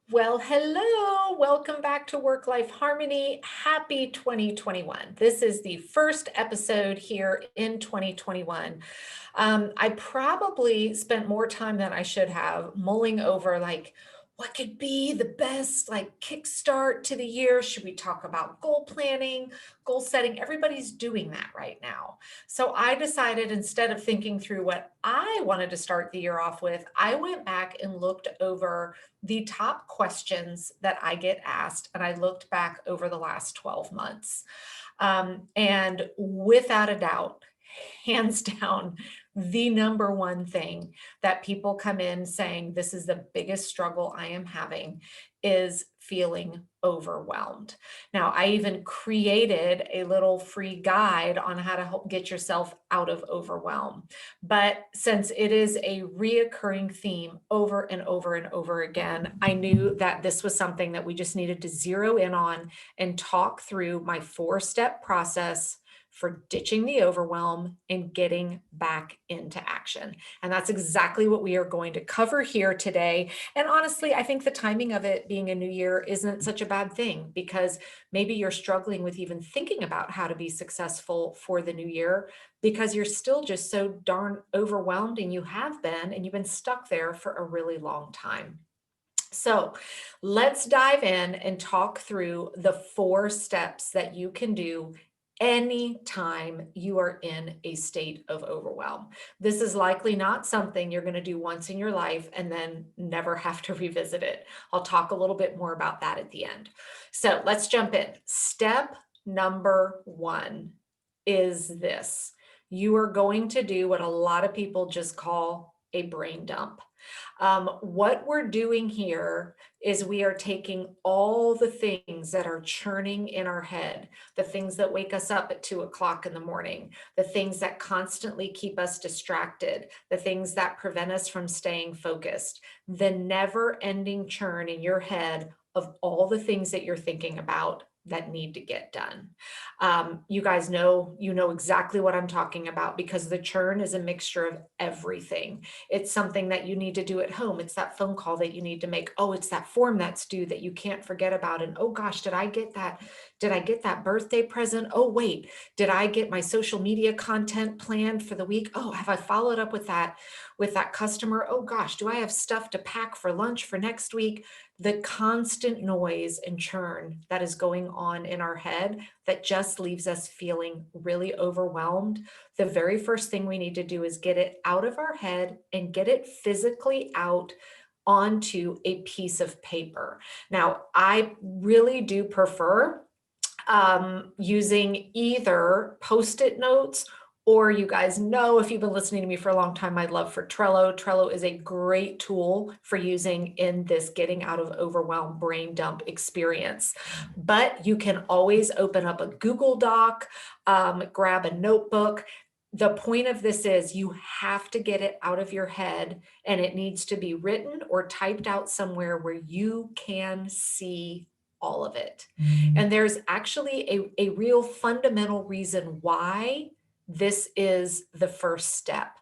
Well, hello. Welcome back to Work Life Harmony. Happy 2021. This is the first episode here in 2021. I probably spent more time than I should have mulling over what could be the best kickstart to the year. Should we talk about goal planning, goal setting? Everybody's doing that right now. So I decided, instead of thinking through what I wanted to start the year off with, I went back and looked over the top questions that I get asked, and I looked back over the last 12 months. And without a doubt, hands down, the number one thing that people come in saying, this is the biggest struggle I am having, is feeling overwhelmed. Now, I even created a little free guide on how to help get yourself out of overwhelm. But since it is a reoccurring theme over and over and over again, I knew that this was something that we just needed to zero in on and talk through my 4-step process for ditching the overwhelm and getting back into action. And that's exactly what we are going to cover here today. And honestly, I think the timing of it being a new year isn't such a bad thing, because maybe you're struggling with even thinking about how to be successful for the new year because you're still just so darn overwhelmed, and you have been, and you've been stuck there for a really long time. So let's dive in and talk through the 4 steps that you can do anytime you are in a state of overwhelm. This is likely not something you're going to do once in your life and then never have to revisit it. I'll talk a little bit more about that at the end. So let's jump in. Step number 1 is this. You are going to do what a lot of people just call a brain dump. What we're doing here is we are taking all the things that are churning in our head, the things that wake us up at 2 o'clock in the morning, the things that constantly keep us distracted, the things that prevent us from staying focused, the never ending churn in your head of all the things that you're thinking about that need to get done. You guys know, you know exactly what I'm talking about, because the churn is a mixture of everything. It's something that you need to do at home. It's that phone call that you need to make. Oh, it's that form that's due that you can't forget about. And oh gosh, did I get that? Did I get that birthday present? Oh, wait, did I get my social media content planned for the week? Oh, have I followed up with that customer? Oh gosh, do I have stuff to pack for lunch for next week? The constant noise and churn that is going on in our head that just leaves us feeling really overwhelmed. The very first thing we need to do is get it out of our head and get it physically out onto a piece of paper. Now, I really do prefer using either Post-it notes, or, you guys know, if you've been listening to me for a long time, my love for Trello. Trello is a great tool for using in this getting out of overwhelm brain dump experience. But you can always open up a Google Doc, grab a notebook. The point of this is you have to get it out of your head, and it needs to be written or typed out somewhere where you can see all of it. And there's actually a real fundamental reason why this is the first step.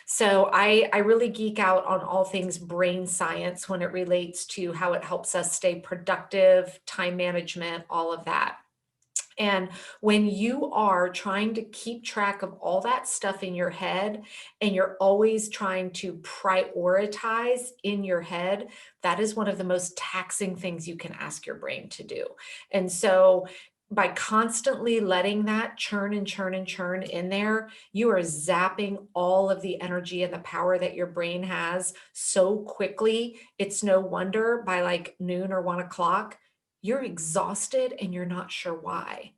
So I really geek out on all things brain science when it relates to how it helps us stay productive, time management, all of that. And when you are trying to keep track of all that stuff in your head, and you're always trying to prioritize in your head, that is one of the most taxing things you can ask your brain to do. And so by constantly letting that churn and churn and churn in there, you are zapping all of the energy and the power that your brain has so quickly. It's no wonder by like noon or 1 o'clock, you're exhausted and you're not sure why.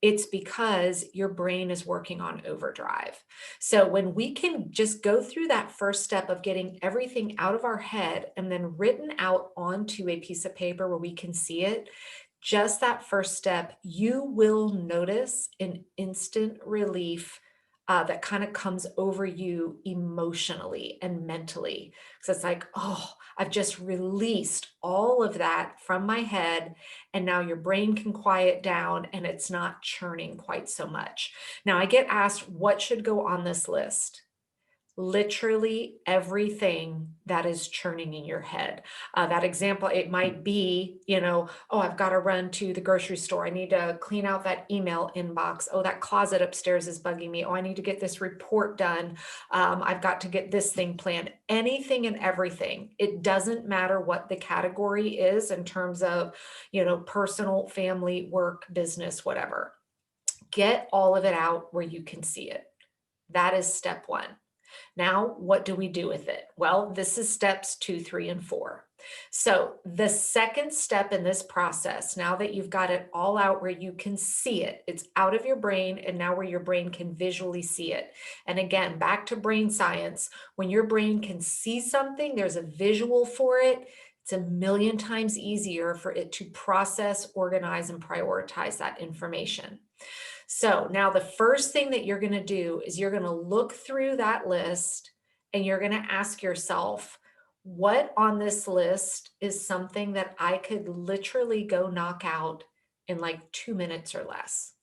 It's because your brain is working on overdrive. So when we can just go through that first step of getting everything out of our head and then written out onto a piece of paper where we can see it, just that first step, you will notice an instant relief that kind of comes over you emotionally and mentally. So it's like, oh, I've just released all of that from my head, and now your brain can quiet down and it's not churning quite so much. Now, I get asked what should go on this list. Literally everything that is churning in your head. That example, it might be, oh, I've got to run to the grocery store. I need to clean out that email inbox. Oh, that closet upstairs is bugging me. Oh, I need to get this report done. I've got to get this thing planned. Anything and everything. It doesn't matter what the category is in terms of, personal, family, work, business, whatever. Get all of it out where you can see it. That is step one. Now, what do we do with it? Well, this is steps 2, 3, and 4. So the second step in this process, now that you've got it all out where you can see it, it's out of your brain and now where your brain can visually see it. And again, back to brain science, when your brain can see something, there's a visual for it. It's a million times easier for it to process, organize, and prioritize that information. So now the first thing that you're going to do is you're going to look through that list and you're going to ask yourself, what on this list is something that I could literally go knock out in like 2 minutes or less?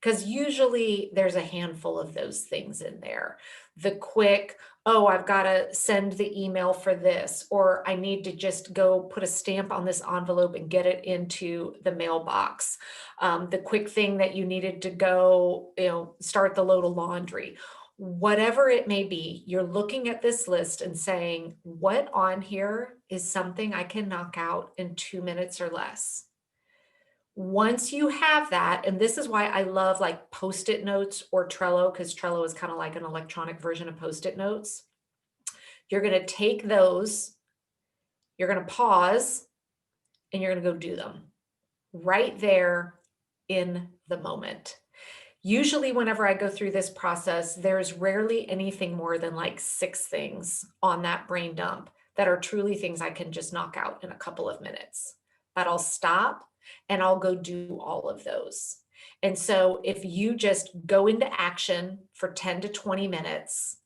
Because usually there's a handful of those things in there. The quick, oh, I've got to send the email for this, or I need to just go put a stamp on this envelope and get it into the mailbox. The quick thing that you needed to go, start the load of laundry. Whatever it may be, you're looking at this list and saying, what on here is something I can knock out in 2 minutes or less? Once you have that, and this is why I love like Post-it notes or Trello, because Trello is kind of like an electronic version of Post-it notes. You're going to take those, you're going to pause, and you're going to go do them right there in the moment. Usually, whenever I go through this process, there's rarely anything more than like 6 things on that brain dump that are truly things I can just knock out in a couple of minutes. But I'll stop and I'll go do all of those. And so if you just go into action for 10 to 20 minutes,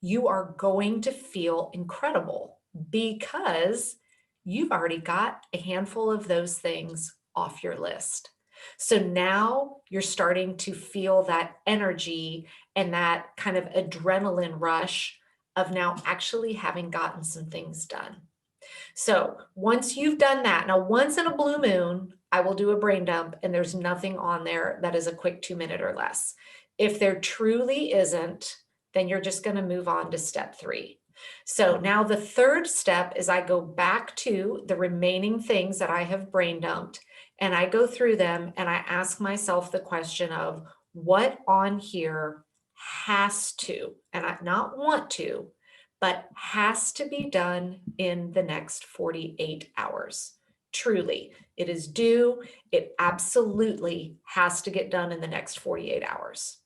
you are going to feel incredible because you've already got a handful of those things off your list. So now you're starting to feel that energy and that kind of adrenaline rush of now actually having gotten some things done. So once you've done that, now once in a blue moon, I will do a brain dump and there's nothing on there that is a quick 2-minute or less. If there truly isn't, then you're just going to move on to step 3. So now the third step is I go back to the remaining things that I have brain dumped and I go through them and I ask myself the question of what on here has to, and I not want to, but has to be done in the next 48 hours. Truly, it is due. It absolutely has to get done in the next 48 hours.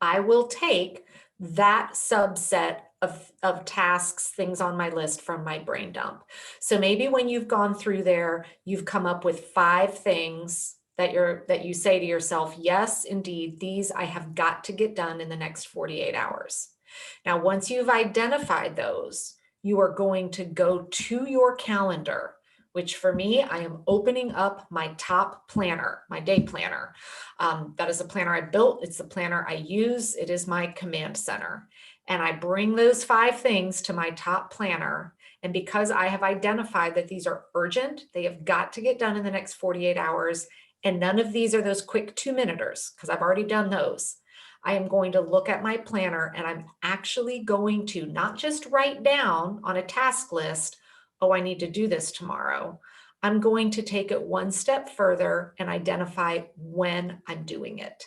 I will take that subset of tasks, things on my list from my brain dump. So maybe when you've gone through there, you've come up with 5 things that you say to yourself, yes, indeed, these I have got to get done in the next 48 hours. Now, once you've identified those, you are going to go to your calendar, which for me, I am opening up my top planner, my day planner. That is a planner I built. It's the planner I use. It is my command center. And I bring those 5 things to my top planner. And because I have identified that these are urgent, they have got to get done in the next 48 hours. And none of these are those quick 2-minuters because I've already done those. I am going to look at my planner and I'm actually going to not just write down on a task list, oh, I need to do this tomorrow. I'm going to take it one step further and identify when I'm doing it.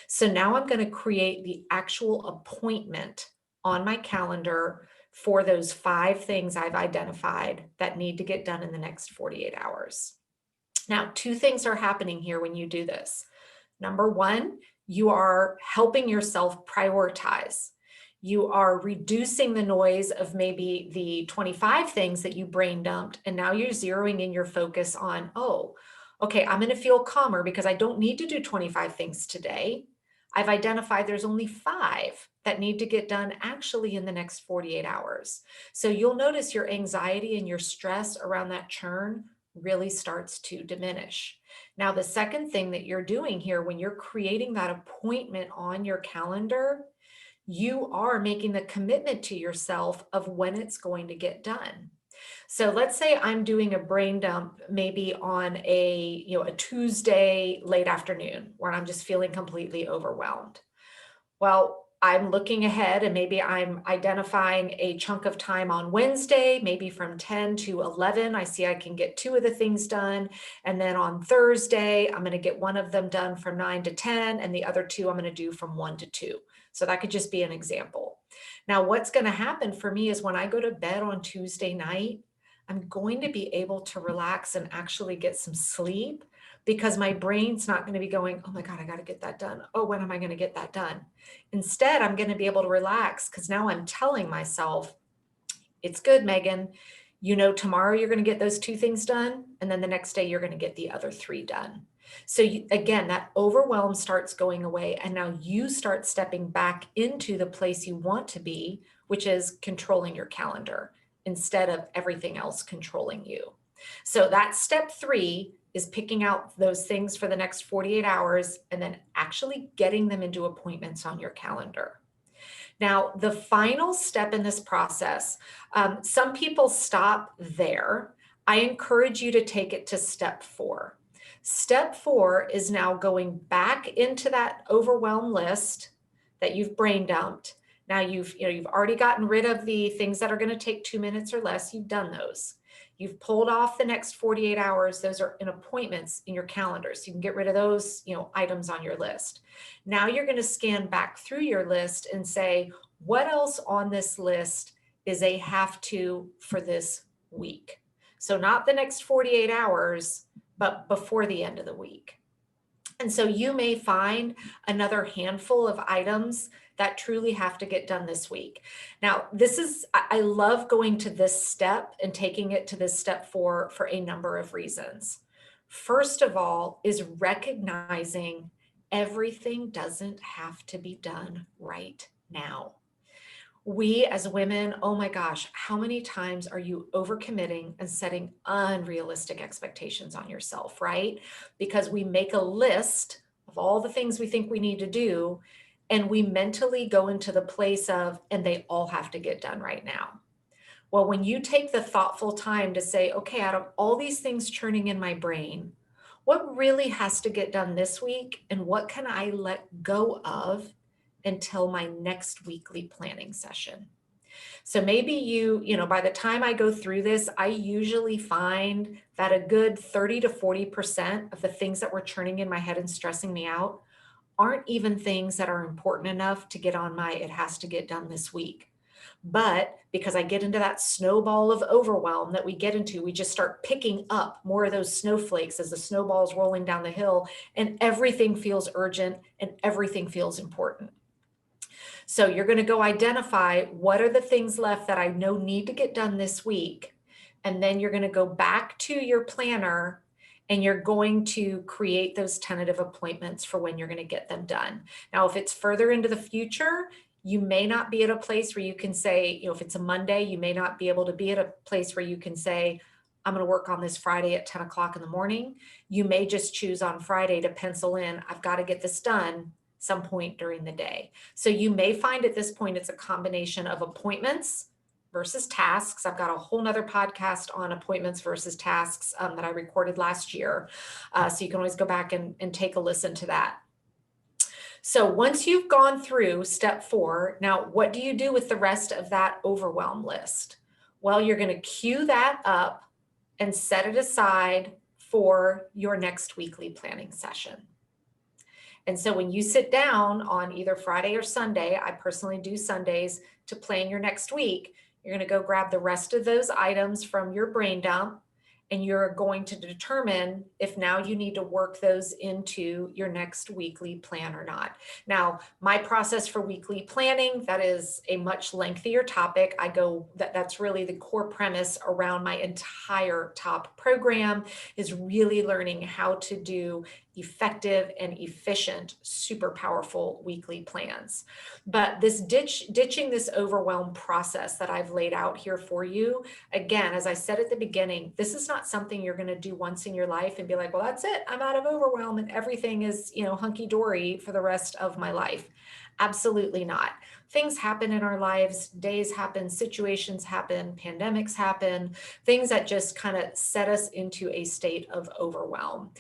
So now I'm going to create the actual appointment on my calendar for those 5 things I've identified that need to get done in the next 48 hours. Now, 2 things are happening here when you do this. Number 1, you are helping yourself prioritize. You are reducing the noise of maybe the 25 things that you brain dumped, and now you're zeroing in your focus on, oh, okay, I'm going to feel calmer because I don't need to do 25 things today. I've identified there's only 5 that need to get done actually in the next 48 hours. So you'll notice your anxiety and your stress around that churn really starts to diminish. Now, the second thing that you're doing here when you're creating that appointment on your calendar, you are making the commitment to yourself of when it's going to get done. So let's say I'm doing a brain dump maybe on a Tuesday late afternoon where I'm just feeling completely overwhelmed. Well, I'm looking ahead and maybe I'm identifying a chunk of time on Wednesday, maybe from 10 to 11. I see I can get two of the things done. And then on Thursday, I'm going to get one of them done from 9 to 10, and the other two I'm going to do from 1 to 2. So that could just be an example. Now, what's going to happen for me is when I go to bed on Tuesday night, I'm going to be able to relax and actually get some sleep because my brain's not going to be going, oh my God, I got to get that done. Oh, when am I going to get that done? Instead, I'm going to be able to relax because now I'm telling myself, it's good, Megan. You know, tomorrow you're going to get those two things done. And then the next day you're going to get the other three done. So again, that overwhelm starts going away. And now you start stepping back into the place you want to be, which is controlling your calendar instead of everything else controlling you. So that's step 3 is picking out those things for the next 48 hours and then actually getting them into appointments on your calendar. Now, the final step in this process, some people stop there. I encourage you to take it to step 4. Step 4 is now going back into that overwhelm list that you've brain dumped. Now you've already gotten rid of the things that are going to take 2 minutes or less. You've done those. You've pulled off the next 48 hours. Those are in appointments in your calendar. So you can get rid of those, items on your list. Now you're going to scan back through your list and say, what else on this list is a have to for this week? So not the next 48 hours, but before the end of the week. And so you may find another handful of items that truly have to get done this week. Now, I love going to this step and taking it to this step for a number of reasons. First of all, is recognizing everything doesn't have to be done right now. We as women, oh my gosh, how many times are you overcommitting and setting unrealistic expectations on yourself, right? Because we make a list of all the things we think we need to do, and we mentally go into the place of, and they all have to get done right now. Well, when you take the thoughtful time to say, okay, out of all these things churning in my brain, what really has to get done this week, and what can I let go of until my next weekly planning session? So maybe by the time I go through this, I usually find that a good 30 to 40% of the things that were churning in my head and stressing me out aren't even things that are important enough to get on my it has to get done this week. But because I get into that snowball of overwhelm that we get into, we just start picking up more of those snowflakes as the snowball's rolling down the hill, and everything feels urgent and everything feels important. So you're going to go identify what are the things left that I know need to get done this week. And then you're going to go back to your planner and you're going to create those tentative appointments for when you're going to get them done. Now, if it's further into the future, you may not be at a place where you can say, if it's a Monday, you may not be able to be at a place where you can say, I'm going to work on this Friday at 10 o'clock in the morning. You may just choose on Friday to pencil in, I've got to get this done some point during the day. So you may find at this point, it's a combination of appointments versus tasks. I've got a whole nother podcast on appointments versus tasks that I recorded last year. So you can always go back and take a listen to that. So once you've gone through step 4, now what do you do with the rest of that overwhelm list? Well, you're going to queue that up and set it aside for your next weekly planning session. And so when you sit down on either Friday or Sunday, I personally do Sundays to plan your next week, you're going to go grab the rest of those items from your brain dump, and you're going to determine if now you need to work those into your next weekly plan or not. Now, my process for weekly planning, that is a much lengthier topic. That's really the core premise around my entire top program, is really learning how to do effective and efficient, super powerful weekly plans. But this ditching this overwhelm process that I've laid out here for you, again, as I said at the beginning, this is not something you're going to do once in your life and be like, well, that's it, I'm out of overwhelm and everything is, hunky-dory for the rest of my life. Absolutely not. Things happen in our lives, days happen, situations happen, pandemics happen, things that just kind of set us into a state of overwhelm.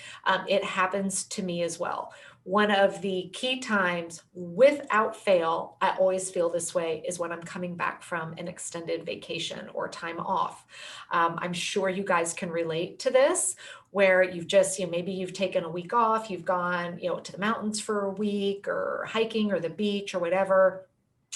It happens to me as well. One of the key times, without fail, I always feel this way is when I'm coming back from an extended vacation or time off. I'm sure you guys can relate to this, where you've just, maybe you've taken a week off, you've gone, to the mountains for a week or hiking or the beach or whatever.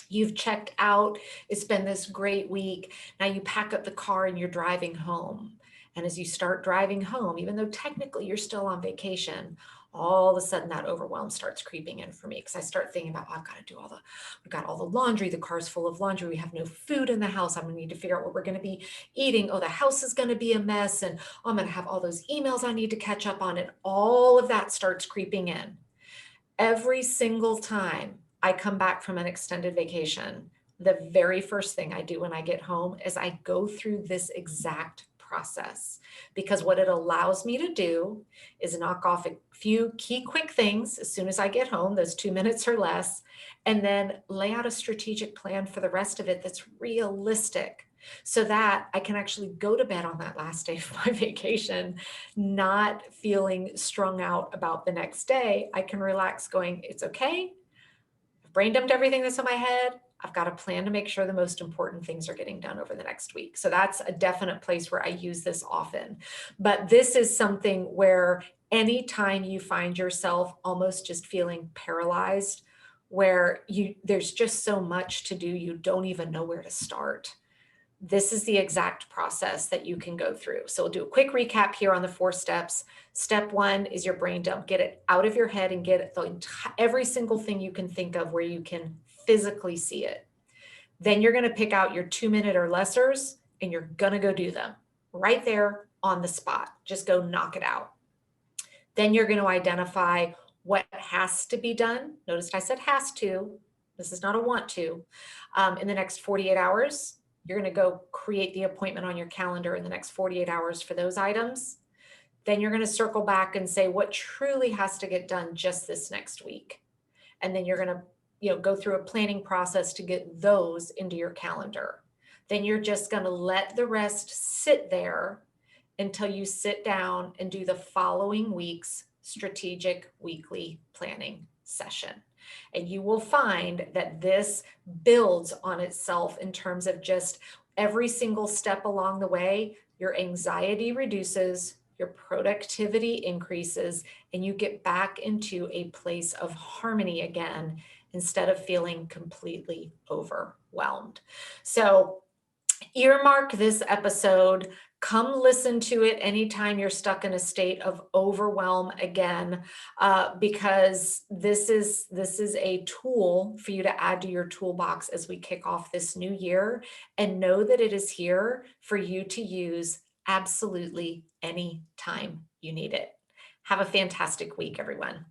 You've checked out. It's been this great week. Now you pack up the car and you're driving home. And as you start driving home, even though technically you're still on vacation, all of a sudden that overwhelm starts creeping in for me because I start thinking about, oh, I've got to do we've got all the laundry, the car's full of laundry, we have no food in the house, I'm gonna need to figure out what we're gonna be eating. Oh, the house is gonna be a mess, and oh, I'm gonna have all those emails I need to catch up on, and all of that starts creeping in. Every single time I come back from an extended vacation, the very first thing I do when I get home is I go through this exact process, because what it allows me to do is knock off a few key quick things as soon as I get home, those 2 minutes or less, and then lay out a strategic plan for the rest of it that's realistic, so that I can actually go to bed on that last day of my vacation not feeling strung out about the next day. I can relax going, it's okay. I've brain dumped everything that's in my head. I've got a plan to make sure the most important things are getting done over the next week. So that's a definite place where I use this often. But this is something where anytime you find yourself almost just feeling paralyzed, where there's just so much to do, you don't even know where to start, this is the exact process that you can go through. So we'll do a quick recap here on the 4 steps. Step 1 is your brain dump. Get it out of your head and get it every single thing you can think of where you can physically see it. Then you're going to pick out your 2-minute or lessers and you're going to go do them right there on the spot. Just go knock it out. Then you're going to identify what has to be done. Notice I said has to. This is not a want to. In the next 48 hours. You're going to go create the appointment on your calendar in the next 48 hours for those items. Then you're going to circle back and say what truly has to get done just this next week. And then you're going to, go through a planning process to get those into your calendar. Then you're just going to let the rest sit there until you sit down and do the following week's strategic weekly planning session. And you will find that this builds on itself in terms of just every single step along the way. Your anxiety reduces, your productivity increases, and you get back into a place of harmony again instead of feeling completely overwhelmed. So earmark this episode. Come listen to it anytime you're stuck in a state of overwhelm again, because this is a tool for you to add to your toolbox as we kick off this new year, and know that it is here for you to use absolutely any time you need it. Have a fantastic week, everyone.